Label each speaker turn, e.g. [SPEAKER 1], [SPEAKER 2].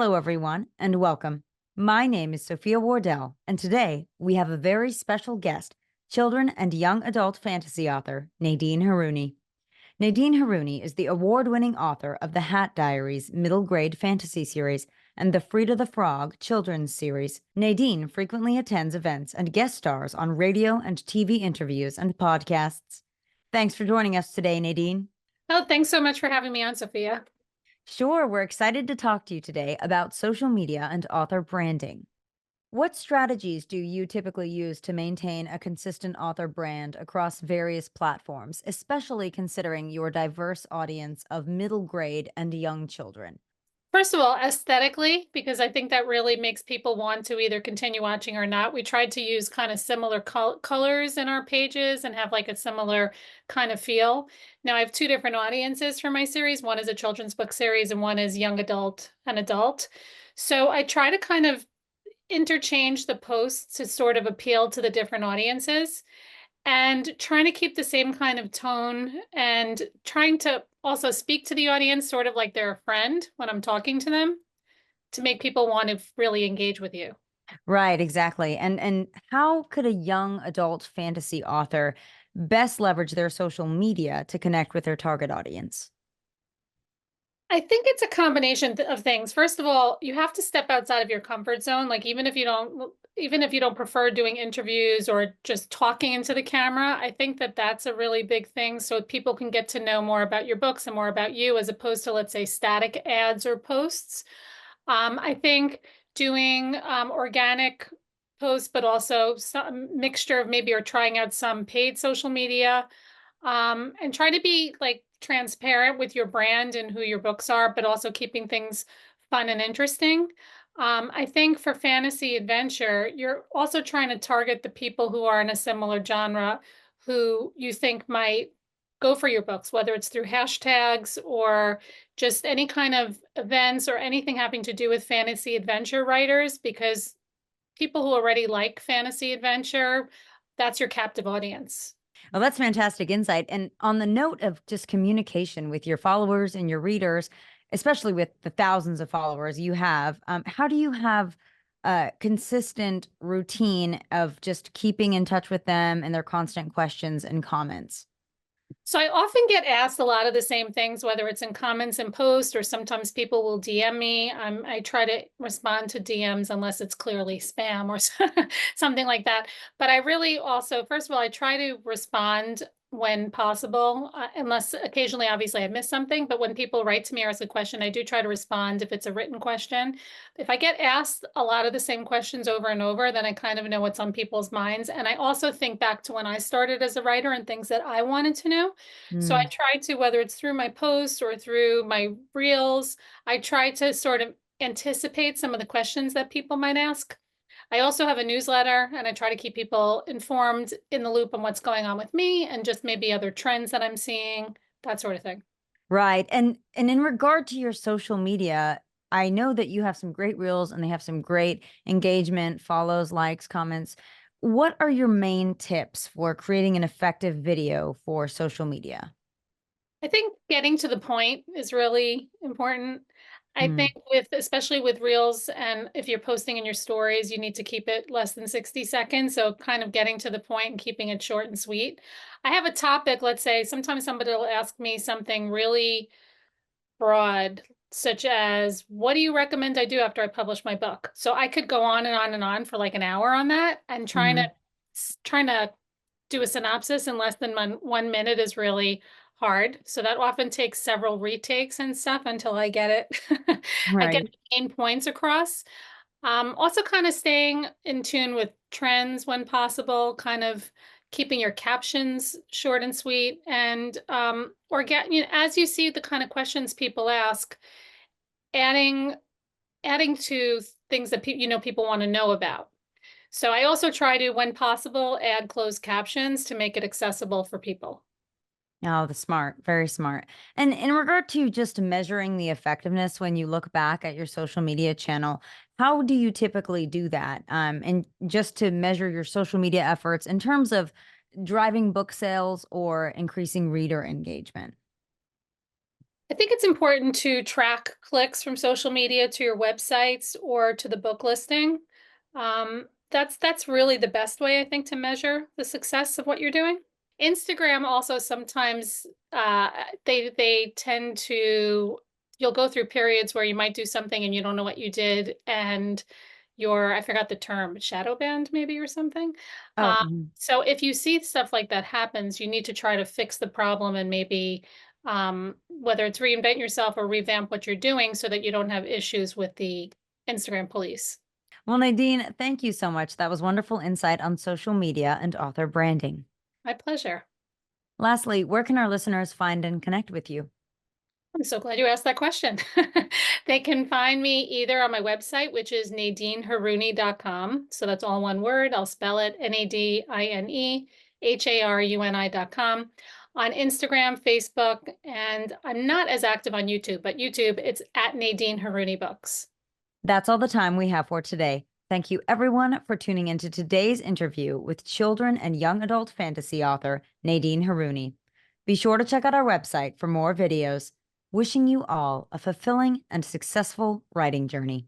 [SPEAKER 1] Hello, everyone, and welcome. My name is Sophia Wardell, and today we have a very special guest, children and young adult fantasy author Nadine Haruni. Nadine Haruni is the award-winning author of the Hat Diaries middle grade fantasy series and the Frida the Frog children's series. Nadine frequently attends events and guest stars on radio and TV interviews and podcasts. Thanks for joining us today, Nadine.
[SPEAKER 2] Oh, thanks so much for having me on, Sophia.
[SPEAKER 1] Sure, we're excited to talk to you today about social media and author branding. What strategies do you typically use to maintain a consistent author brand across various platforms, especially considering your diverse audience of middle grade and young children?
[SPEAKER 2] First of all, aesthetically, because I think that really makes people want to either continue watching or not. We tried to use kind of similar colors in our pages and have like a similar kind of feel. Now, I have two different audiences for my series. One is a children's book series and one is young adult and adult. So I try to kind of interchange the posts to sort of appeal to the different audiences, and trying to keep the same kind of tone and trying to also speak to the audience sort of like they're a friend when I'm talking to them, to make people want to really engage with you.
[SPEAKER 1] Right, exactly. And how could a young adult fantasy author best leverage their social media to connect with their target audience?
[SPEAKER 2] I think it's a combination of things. First of all, you have to step outside of your comfort zone. Like even if you don't prefer doing interviews or just talking into the camera, I think that that's a really big thing so people can get to know more about your books and more about you as opposed to, let's say, static ads or posts. I think doing organic posts, but also some mixture of maybe or trying out some paid social media, and try to be like transparent with your brand and who your books are, but also keeping things fun and interesting. I think for fantasy adventure, you're also trying to target the people who are in a similar genre who you think might go for your books, whether it's through hashtags or just any kind of events or anything having to do with fantasy adventure writers, because people who already like fantasy adventure, that's your captive audience.
[SPEAKER 1] Well, that's fantastic insight. And on the note of just communication with your followers and your readers, especially with the thousands of followers you have, how do you have a consistent routine of just keeping in touch with them and their constant questions and comments?
[SPEAKER 2] So I often get asked a lot of the same things, whether it's in comments and posts, or sometimes people will DM me. I try to respond to DMs unless it's clearly spam or something like that. But I really also, first of all, I try to respond when possible, unless occasionally, obviously, I miss something. But when people write to me or ask a question, I do try to respond if it's a written question. If I get asked a lot of the same questions over and over, then I kind of know what's on people's minds. And I also think back to when I started as a writer and things that I wanted to know. So I
[SPEAKER 1] Mm.
[SPEAKER 2] try to, whether it's through my posts or through my reels, I try to sort of anticipate some of the questions that people might ask. I also have a newsletter and I try to keep people informed in the loop on what's going on with me and just maybe other trends that I'm seeing, that sort of thing.
[SPEAKER 1] Right. And in regard to your social media, I know that you have some great reels and they have some great engagement, follows, likes, comments. What are your main tips for creating an effective video for social media?
[SPEAKER 2] I think getting to the point is really important. I think
[SPEAKER 1] Mm.
[SPEAKER 2] with especially with reels, and if you're posting in your stories, you need to keep it less than 60 seconds. So kind of getting to the point and keeping it short and sweet. I have a topic, let's say, sometimes somebody will ask me something really broad, such as, what do you recommend I do after I publish my book? So I could go on and on and on for like an hour on that, and
[SPEAKER 1] Mhm.
[SPEAKER 2] trying to do a synopsis in less than 1 minute is really hard. So that often takes several retakes and stuff until I get it. I get
[SPEAKER 1] Right.
[SPEAKER 2] the main points across. Also kind of staying in tune with trends when possible, kind of keeping your captions short and sweet, and or get, as you see the kind of questions people ask, adding to things that people want to know about. So I also try to, when possible, add closed captions to make it accessible for people.
[SPEAKER 1] Oh, the smart, very smart. And in regard to just measuring the effectiveness when you look back at your social media channel, how do you typically do that? And just to measure your social media efforts in terms of driving book sales or increasing reader engagement?
[SPEAKER 2] I think it's important to track clicks from social media to your websites or to the book listing. That's really the best way, I think, to measure the success of what you're doing. Instagram also sometimes they tend to you'll go through periods where you might do something and you don't know what you did, and I forgot the term, shadow banned maybe or something.
[SPEAKER 1] Oh,
[SPEAKER 2] Uh,
[SPEAKER 1] mhm.
[SPEAKER 2] so if you see stuff like that happens, you need to try to fix the problem and maybe whether it's reinvent yourself or revamp what you're doing so that you don't have issues with the Instagram police.
[SPEAKER 1] Well, Nadine, thank you so much. That was wonderful insight on social media and author branding.
[SPEAKER 2] My pleasure.
[SPEAKER 1] Lastly, where can our listeners find and connect with you?
[SPEAKER 2] I'm so glad you asked that question. They can find me either on my website, which is nadineharuni.com. So that's all one word. I'll spell it NADINEHARUNI.com. On Instagram, Facebook, and I'm not as active on YouTube, but YouTube, it's at Nadine Haruni Books.
[SPEAKER 1] That's all the time we have for today. Thank you, everyone, for tuning into today's interview with children and young adult fantasy author Nadine Haruni. Be sure to check out our website for more videos. Wishing you all a fulfilling and successful writing journey.